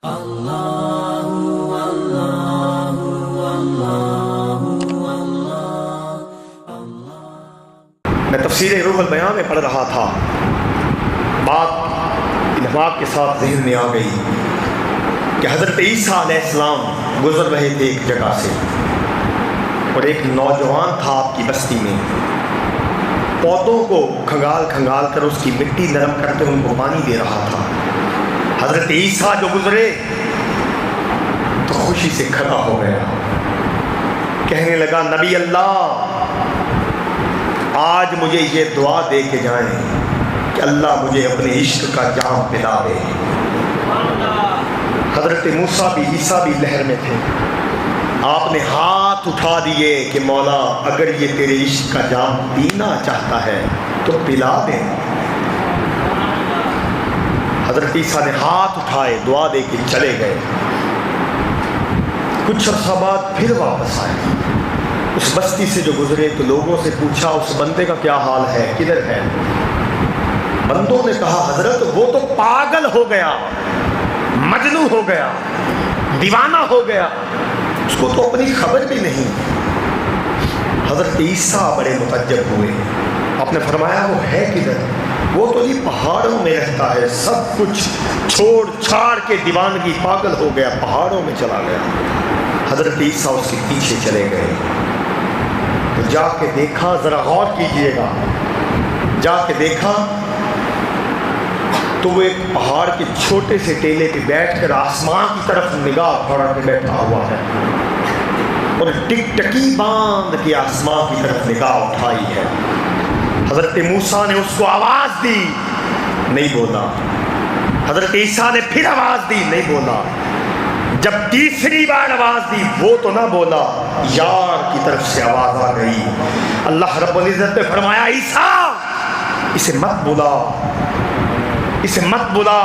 میں تفسیر روح البیان میں پڑھ رہا تھا، بات انحماق کے ساتھ ذہن میں آ گئی کہ حضرت عیسیٰ علیہ السلام گزر رہے تھے ایک جگہ سے، اور ایک نوجوان تھا آپ کی بستی میں، پودوں کو کھنگال کھنگال کر اس کی مٹی نرم کر کے ان کو پانی دے رہا تھا۔ حضرت عیسیٰ جو گزرے تو خوشی سے کھڑا ہو گیا، کہنے لگا نبی اللہ آج مجھے یہ دعا دے کے جائیں کہ اللہ مجھے اپنے عشق کا جام پلا دے۔ حضرت موسیٰ بھی عیسیٰ بھی لہر میں تھے، آپ نے ہاتھ اٹھا دیے کہ مولا اگر یہ تیرے عشق کا جام پینا چاہتا ہے تو پلا دے۔ حضرت عیسیٰ نے ہاتھ اٹھائے، دعا دے کے چلے گئے۔ کچھ عرصہ بعد پھر واپس آئے، اس بستی سے جو گزرے تو لوگوں سے پوچھا اس بندے کا کیا حال ہے، کدھر ہے؟ بندوں نے کہا حضرت وہ تو پاگل ہو گیا، مجنون ہو گیا، دیوانہ ہو گیا، اس کو تو اپنی خبر بھی نہیں۔ حضرت عیسیٰ بڑے متعجب ہوئے، آپ نے فرمایا وہ ہے کدھر؟ وہ تو یہ پہاڑوں میں رہتا ہے، سب کچھ چھوڑ چھاڑ کے دیوانگی پاگل ہو گیا، پہاڑوں میں چلا گیا۔ حضرت عیسیٰ اس کے پیچھے چلے گئے تو جا کے دیکھا، ذرا غور کیجئے گا، جا کے دیکھا تو وہ ایک پہاڑ کے چھوٹے سے ٹیلے پہ بیٹھ کر آسمان کی طرف نگاہ پھاڑ کے بیٹھا ہوا ہے، اور ٹک ٹکی باندھ کے آسمان کی طرف نگاہ اٹھائی ہے۔ حضرت موسیٰ نے اس کو آواز دی، نہیں بولا۔ حضرت عیسیٰ نے پھر آواز دی، نہیں بولا۔ جب تیسری بار آواز دی وہ تو نہ بولا، یار کی طرف سے آواز آ گئی۔ اللہ رب العزت نے فرمایا عیسیٰ اسے مت بلا، اسے مت بلا،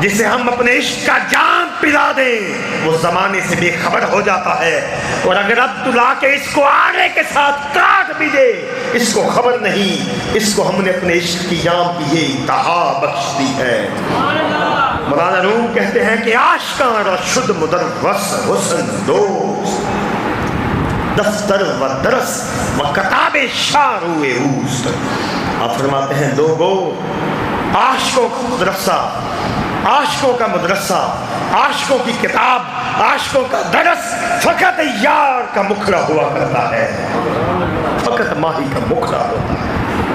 جسے ہم اپنے عشق کا جام پلا دیں وہ زمانے سے بے خبر ہو جاتا ہے، اور اگر اب تو لا کے اس کو آرے کے ساتھ کاٹ بھی دے اس کو خبر نہیں، اس کو ہم نے اپنے عشق کی جام کی یہ انتہا بخش دی ہے۔ مولانا روم کہتے ہیں کہ آشکار و شد مدرس حسن دوست، دفتر و درس و کتاب شارو اوست۔ آپ فرماتے ہیں لوگو عاشقوں کا مدرسہ، عاشقوں کا مدرسہ، عاشقوں کی کتاب، عاشقوں کا درس فقط یار کا مکھڑا ہوا کرتا ہے، فقط ماہی کا مکھڑا ہوتا ہے۔